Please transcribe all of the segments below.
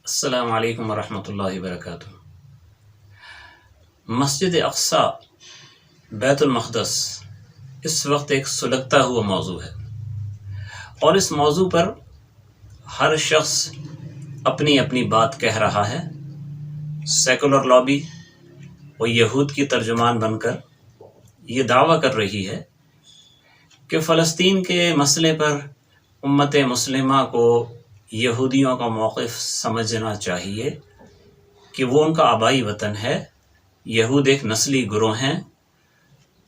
السلام علیکم ورحمۃ اللہ وبرکاتہ۔ مسجد اقصی بیت المقدس اس وقت ایک سلگتا ہوا موضوع ہے، اور اس موضوع پر ہر شخص اپنی اپنی بات کہہ رہا ہے۔ سیکولر لابی وہ یہود کی ترجمان بن کر یہ دعویٰ کر رہی ہے کہ فلسطین کے مسئلے پر امت مسلمہ کو یہودیوں کا موقف سمجھنا چاہیے کہ وہ ان کا آبائی وطن ہے۔ یہود ایک نسلی گروہ ہیں،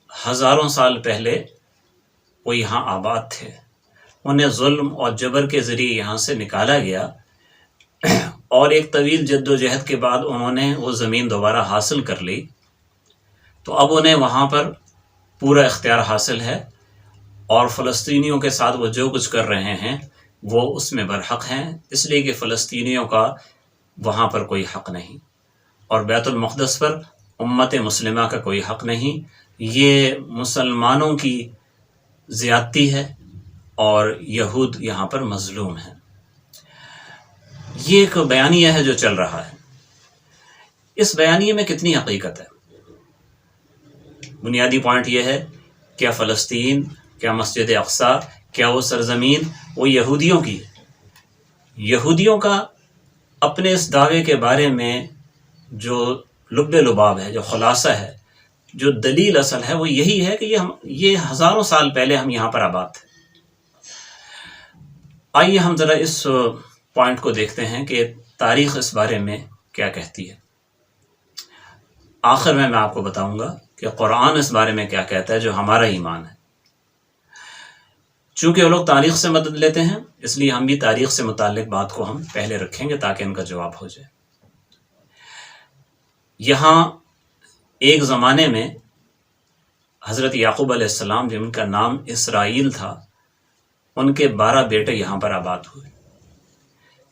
ہزاروں سال پہلے وہ یہاں آباد تھے، انہیں ظلم اور جبر کے ذریعے یہاں سے نکالا گیا، اور ایک طویل جد و جہد کے بعد انہوں نے وہ زمین دوبارہ حاصل کر لی، تو اب انہیں وہاں پر پورا اختیار حاصل ہے، اور فلسطینیوں کے ساتھ وہ جو کچھ کر رہے ہیں وہ اس میں برحق ہیں، اس لیے کہ فلسطینیوں کا وہاں پر کوئی حق نہیں، اور بیت المقدس پر امت مسلمہ کا کوئی حق نہیں۔ یہ مسلمانوں کی زیادتی ہے، اور یہود یہاں پر مظلوم ہیں۔ یہ ایک بیانیہ ہے جو چل رہا ہے۔ اس بیانیے میں کتنی حقیقت ہے؟ بنیادی پوائنٹ یہ ہے، کیا فلسطین، کیا مسجد اقصی، کیا وہ سرزمین وہ یہودیوں کی ہے؟ یہودیوں کا اپنے اس دعوے کے بارے میں جو لب لباب ہے، جو خلاصہ ہے، جو دلیل اصل ہے، وہ یہی ہے کہ یہ ہزاروں سال پہلے ہم یہاں پر آباد تھے۔ آئیے ہم ذرا اس پوائنٹ کو دیکھتے ہیں کہ تاریخ اس بارے میں کیا کہتی ہے۔ آخر میں آپ کو بتاؤں گا کہ قرآن اس بارے میں کیا کہتا ہے، جو ہمارا ایمان ہے۔ چونکہ وہ لوگ تاریخ سے مدد لیتے ہیں، اس لیے ہم بھی تاریخ سے متعلق بات کو ہم پہلے رکھیں گے تاکہ ان کا جواب ہو جائے۔ یہاں ایک زمانے میں حضرت یعقوب علیہ السلام، جن کا نام اسرائیل تھا، ان کے 12 بیٹے یہاں پر آباد ہوئے۔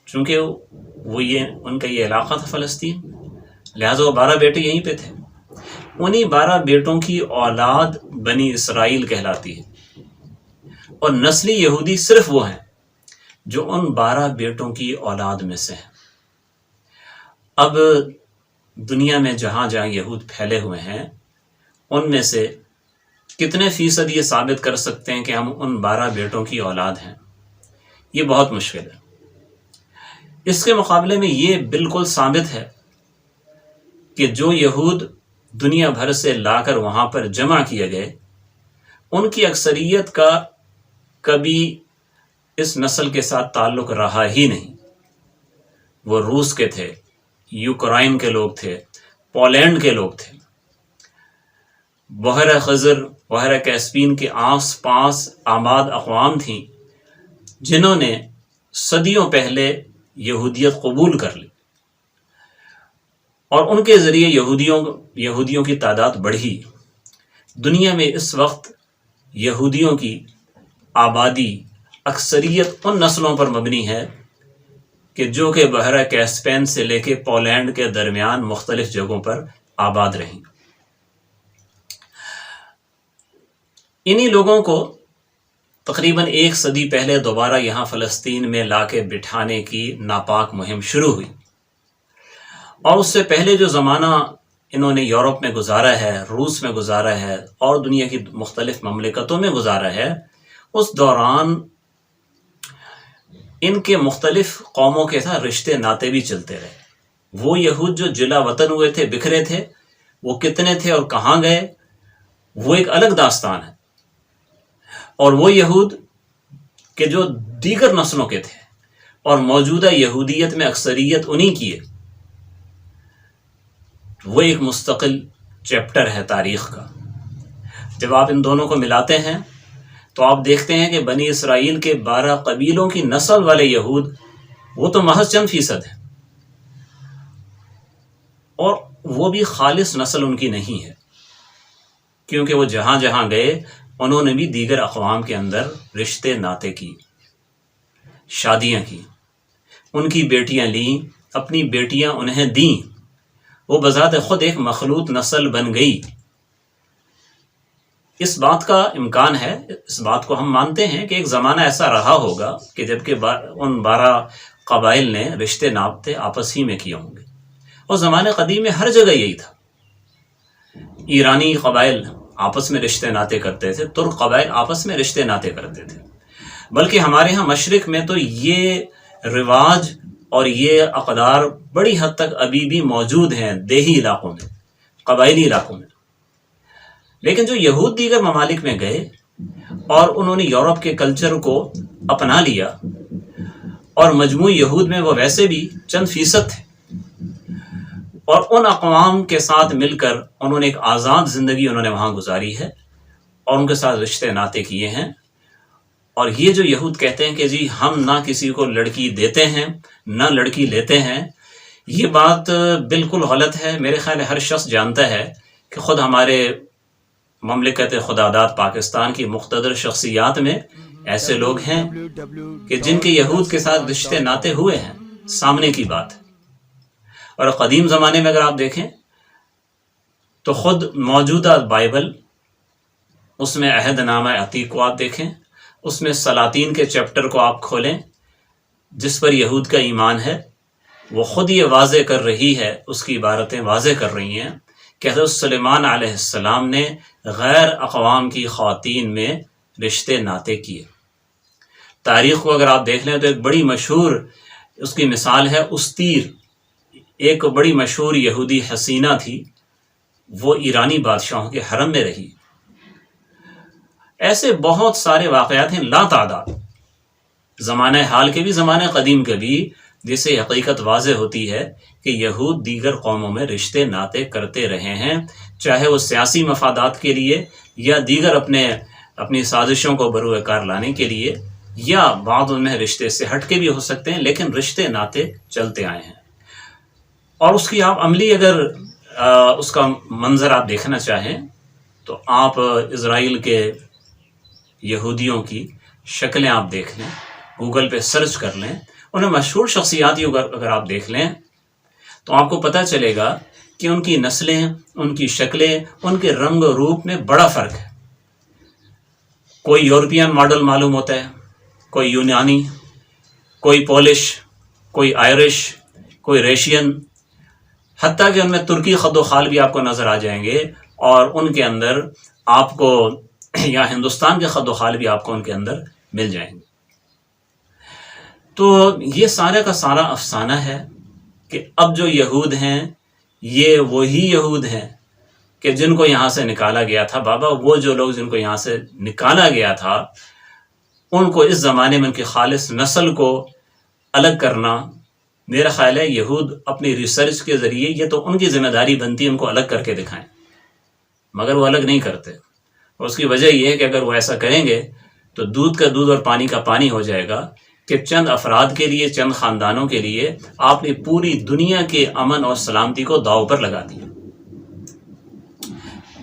چونکہ ان کا یہ علاقہ تھا فلسطین، لہٰذا وہ 12 بیٹے یہیں پہ تھے۔ انہی 12 بیٹوں کی اولاد بنی اسرائیل کہلاتی ہے، اور نسلی یہودی صرف وہ ہیں جو ان 12 بیٹوں کی اولاد میں سے ہیں۔ اب دنیا میں جہاں جہاں یہود پھیلے ہوئے ہیں، ان میں سے کتنے فیصد یہ ثابت کر سکتے ہیں کہ ہم ان 12 بیٹوں کی اولاد ہیں؟ یہ بہت مشکل ہے۔ اس کے مقابلے میں یہ بالکل ثابت ہے کہ جو یہود دنیا بھر سے لا کر وہاں پر جمع کیے گئے، ان کی اکثریت کا کبھی اس نسل کے ساتھ تعلق رہا ہی نہیں۔ وہ روس کے تھے، یوکرائن کے لوگ تھے، پولینڈ کے لوگ تھے، بحیرہ خزر، بحیرہ کیسپین کے آس پاس آباد اقوام تھیں جنہوں نے صدیوں پہلے یہودیت قبول کر لی، اور ان کے ذریعے یہودیوں کی تعداد بڑھی۔ دنیا میں اس وقت یہودیوں کی آبادی اکثریت ان نسلوں پر مبنی ہے کہ جو کہ بحیرہ کیسپین سے لے کے پولینڈ کے درمیان مختلف جگہوں پر آباد رہیں۔ انہی لوگوں کو تقریباً 1 صدی پہلے دوبارہ یہاں فلسطین میں لا کے بٹھانے کی ناپاک مہم شروع ہوئی، اور اس سے پہلے جو زمانہ انہوں نے یورپ میں گزارا ہے، روس میں گزارا ہے، اور دنیا کی مختلف مملکتوں میں گزارا ہے، اس دوران ان کے مختلف قوموں کے ساتھ رشتے ناطے بھی چلتے رہے۔ وہ یہود جو جلا وطن ہوئے تھے، بکھرے تھے، وہ کتنے تھے اور کہاں گئے، وہ ایک الگ داستان ہے۔ اور وہ یہود کہ جو دیگر نسلوں کے تھے، اور موجودہ یہودیت میں اکثریت انہی کی ہے، وہ ایک مستقل چیپٹر ہے تاریخ کا۔ جب آپ ان دونوں کو ملاتے ہیں تو آپ دیکھتے ہیں کہ بنی اسرائیل کے 12 قبیلوں کی نسل والے یہود وہ تو محض چند فیصد ہیں، اور وہ بھی خالص نسل ان کی نہیں ہے، کیونکہ وہ جہاں جہاں گئے انہوں نے بھی دیگر اقوام کے اندر رشتے ناطے کی، شادیاں کی، ان کی بیٹیاں لیں، اپنی بیٹیاں انہیں دیں، وہ بذات خود ایک مخلوط نسل بن گئی۔ اس بات کا امکان ہے، اس بات کو ہم مانتے ہیں کہ ایک زمانہ ایسا رہا ہوگا کہ جب کہ ان 12 قبائل نے رشتے ناطے آپس ہی میں کیے ہوں گے، اور زمانے قدیم میں ہر جگہ یہی تھا۔ ایرانی قبائل آپس میں رشتے ناطے کرتے تھے، ترک قبائل آپس میں رشتے ناطے کرتے تھے، بلکہ ہمارے ہاں مشرق میں تو یہ رواج اور یہ اقدار بڑی حد تک ابھی بھی موجود ہیں دیہی علاقوں میں، قبائلی علاقوں میں۔ لیکن جو یہود دیگر ممالک میں گئے اور انہوں نے یورپ کے کلچر کو اپنا لیا، اور مجموعی یہود میں وہ ویسے بھی چند فیصد تھے، اور ان اقوام کے ساتھ مل کر انہوں نے ایک آزاد زندگی انہوں نے وہاں گزاری ہے، اور ان کے ساتھ رشتے ناطے کیے ہیں۔ اور یہ جو یہود کہتے ہیں کہ جی ہم نہ کسی کو لڑکی دیتے ہیں نہ لڑکی لیتے ہیں، یہ بات بالکل غلط ہے۔ میرے خیال ہے ہر شخص جانتا ہے کہ خود ہمارے مملکت خداداد پاکستان کی مقتدر شخصیات میں ایسے لوگ ہیں کہ جن کے یہود کے ساتھ رشتے ناطے ہوئے ہیں، سامنے کی بات ہے۔ اور قدیم زمانے میں اگر آپ دیکھیں تو خود موجودہ بائبل، اس میں عہد نامہ عتیق کو آپ دیکھیں، اس میں سلاطین کے چیپٹر کو آپ کھولیں جس پر یہود کا ایمان ہے، وہ خود یہ واضح کر رہی ہے، اس کی عبارتیں واضح کر رہی ہیں کہ حضرت سلیمان علیہ السلام نے غیر اقوام کی خواتین میں رشتے ناطے کیے۔ تاریخ کو اگر آپ دیکھ لیں تو ایک بڑی مشہور اس کی مثال ہے استیر، ایک بڑی مشہور یہودی حسینہ تھی، وہ ایرانی بادشاہوں کے حرم میں رہی۔ ایسے بہت سارے واقعات ہیں لا تعداد، زمانہ حال کے بھی زمانہ قدیم کے بھی، جس سے حقیقت واضح ہوتی ہے کہ یہود دیگر قوموں میں رشتے ناطے کرتے رہے ہیں، چاہے وہ سیاسی مفادات کے لیے یا دیگر اپنی سازشوں کو بروئے کار لانے کے لیے، یا بعض ان میں رشتے سے ہٹ کے بھی ہو سکتے ہیں، لیکن رشتے ناطے چلتے آئے ہیں۔ اور اس کی آپ عملی اگر اس کا منظر آپ دیکھنا چاہیں تو آپ اسرائیل کے یہودیوں کی شکلیں آپ دیکھ لیں، گوگل پہ سرچ کر لیں، انہیں مشہور شخصیات اگر آپ دیکھ لیں تو آپ کو پتہ چلے گا کہ ان کی نسلیں، ان کی شکلیں، ان کے رنگ و روپ میں بڑا فرق ہے۔ کوئی یورپین ماڈل معلوم ہوتا ہے، کوئی یونانی، کوئی پولش، کوئی آئرش، کوئی ریشین، حتیٰ کہ ان میں ترکی خد و خال بھی آپ کو نظر آ جائیں گے، اور ان کے اندر آپ کو یا ہندوستان کے خد و خال بھی آپ کو ان کے اندر مل جائیں گے۔ تو یہ سارا کا سارا افسانہ ہے کہ اب جو یہود ہیں یہ وہی یہود ہیں کہ جن کو یہاں سے نکالا گیا تھا۔ بابا وہ جو لوگ جن کو یہاں سے نکالا گیا تھا، ان کو اس زمانے میں ان کی خالص نسل کو الگ کرنا، میرا خیال ہے یہود اپنی ریسرچ کے ذریعے، یہ تو ان کی ذمہ داری بنتی ہے ان کو الگ کر کے دکھائیں، مگر وہ الگ نہیں کرتے۔ اور اس کی وجہ یہ ہے کہ اگر وہ ایسا کریں گے تو دودھ کا دودھ اور پانی کا پانی ہو جائے گا کہ چند افراد کے لیے، چند خاندانوں کے لیے آپ نے پوری دنیا کے امن اور سلامتی کو داؤ پر لگا دیا۔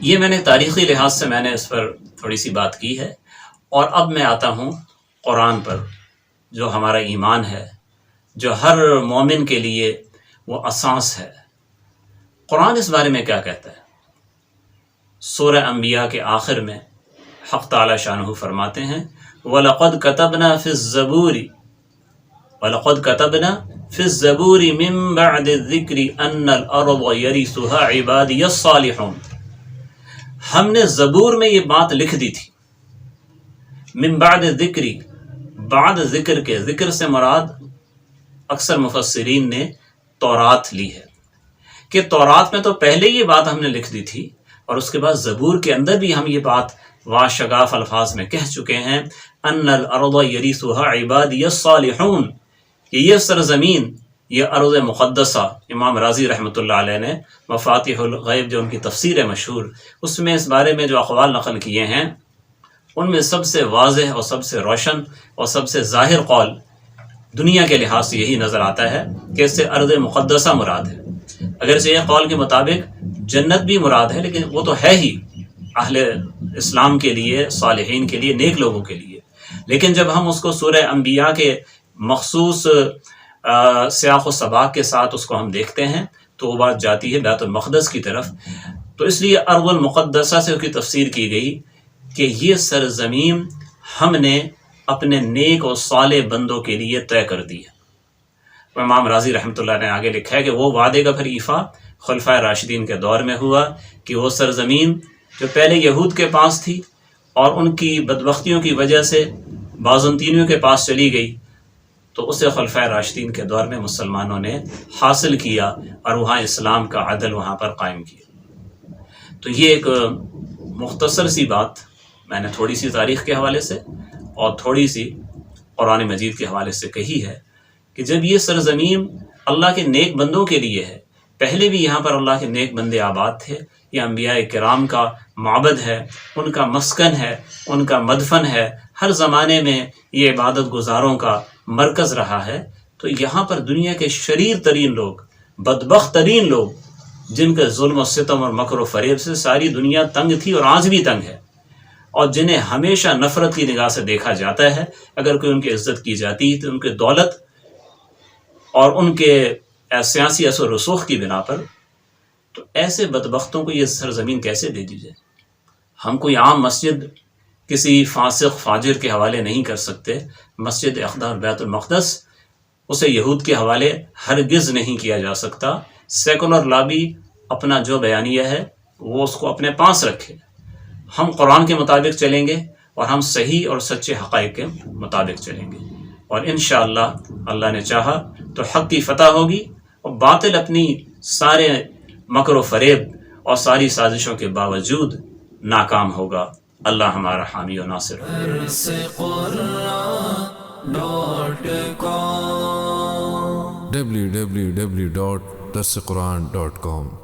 یہ میں نے تاریخی لحاظ سے میں نے اس پر تھوڑی سی بات کی ہے، اور اب میں آتا ہوں قرآن پر، جو ہمارا ایمان ہے، جو ہر مومن کے لیے وہ اساس ہے۔ قرآن اس بارے میں کیا کہتا ہے؟ سورہ انبیاء کے آخر میں حق تعالی شانہ فرماتے ہیں وَلَقَدْ كَتَبْنَا فِي الزَّبُورِ مِن بَعْدِ الذِّكْرِ أَنَّ الْأَرْضَ يَرِثُهَا عِبَادِيَ الصَّالِحُونَ، ہم نے زبور میں یہ بات لکھ دی تھی۔ من بعد ذکری، بعد ذکر کے، ذکر سے مراد اکثر مفسرین نے تورات لی ہے، کہ تورات میں تو پہلے یہ بات ہم نے لکھ دی تھی، اور اس کے بعد زبور کے اندر بھی ہم یہ بات واشگاف الفاظ میں کہہ چکے ہیں، ان الارض یریثها عبادی الصالحون، کہ یہ سرزمین، یہ ارض مقدسہ، امام رازی رحمۃ اللہ علیہ نے مفاتیح الغیب جو ان کی تفسیر ہے مشہور، اس میں اس بارے میں جو اقوال نقل کیے ہیں، ان میں سب سے واضح اور سب سے روشن اور سب سے ظاہر قول دنیا کے لحاظ سے یہی نظر آتا ہے کہ اس سے ارض مقدسہ مراد ہے۔ اگرچہ یہ قول کے مطابق جنت بھی مراد ہے، لیکن وہ تو ہے ہی اہل اسلام کے لیے، صالحین کے لیے، نیک لوگوں کے لیے۔ لیکن جب ہم اس کو سورہ انبیاء کے مخصوص سیاق و سباق کے ساتھ اس کو ہم دیکھتے ہیں تو وہ بات جاتی ہے بیت المقدس کی طرف۔ تو اس لیے ارض المقدسہ سے اس کی تفسیر کی گئی کہ یہ سرزمین ہم نے اپنے نیک اور صالح بندوں کے لیے طے کر دی ہے، امام راضی رحمۃ اللہ نے آگے لکھا ہے کہ وہ وعدے کا پھر ایفا خلفائے راشدین کے دور میں ہوا کہ وہ سرزمین جو پہلے یہود کے پاس تھی اور ان کی بدبختیوں کی وجہ سے بازنطینیوں کے پاس چلی گئی، تو اسے خلفائے راشدین کے دور میں مسلمانوں نے حاصل کیا اور وہاں اسلام کا عدل وہاں پر قائم کیا۔ تو یہ ایک مختصر سی بات میں نے تھوڑی سی تاریخ کے حوالے سے اور تھوڑی سی قرآن مجید کے حوالے سے کہی ہے کہ جب یہ سرزمین اللہ کے نیک بندوں کے لیے ہے، پہلے بھی یہاں پر اللہ کے نیک بندے آباد تھے، یہ انبیاء کرام کا معبد ہے، ان کا مسکن ہے، ان کا مدفن ہے، ہر زمانے میں یہ عبادت گزاروں کا مرکز رہا ہے، تو یہاں پر دنیا کے شریر ترین لوگ، بدبخت ترین لوگ، جن کے ظلم و ستم اور مکر و فریب سے ساری دنیا تنگ تھی اور آج بھی تنگ ہے، اور جنہیں ہمیشہ نفرت کی نگاہ سے دیکھا جاتا ہے، اگر کوئی ان کی عزت کی جاتی تو ان کے دولت اور ان کے سیاسی اثر و رسوخ کی بنا پر، تو ایسے بدبختوں کو یہ سرزمین کیسے دے دی جائے؟ ہم کوئی عام مسجد کسی فاسق فاجر کے حوالے نہیں کر سکتے۔ مسجد اقصی اور بیت المقدس اسے یہود کے حوالے ہرگز نہیں کیا جا سکتا۔ سیکولر لابی اپنا جو بیانیہ ہے وہ اس کو اپنے پاس رکھے، ہم قرآن کے مطابق چلیں گے اور ہم صحیح اور سچے حقائق کے مطابق چلیں گے، اور انشاءاللہ اللہ نے چاہا تو حق کی فتح ہوگی اور باطل اپنی سارے مکر و فریب اور ساری سازشوں کے باوجود ناکام ہوگا۔ اللہ ہمارا حامی و ناصر www.darsequran.com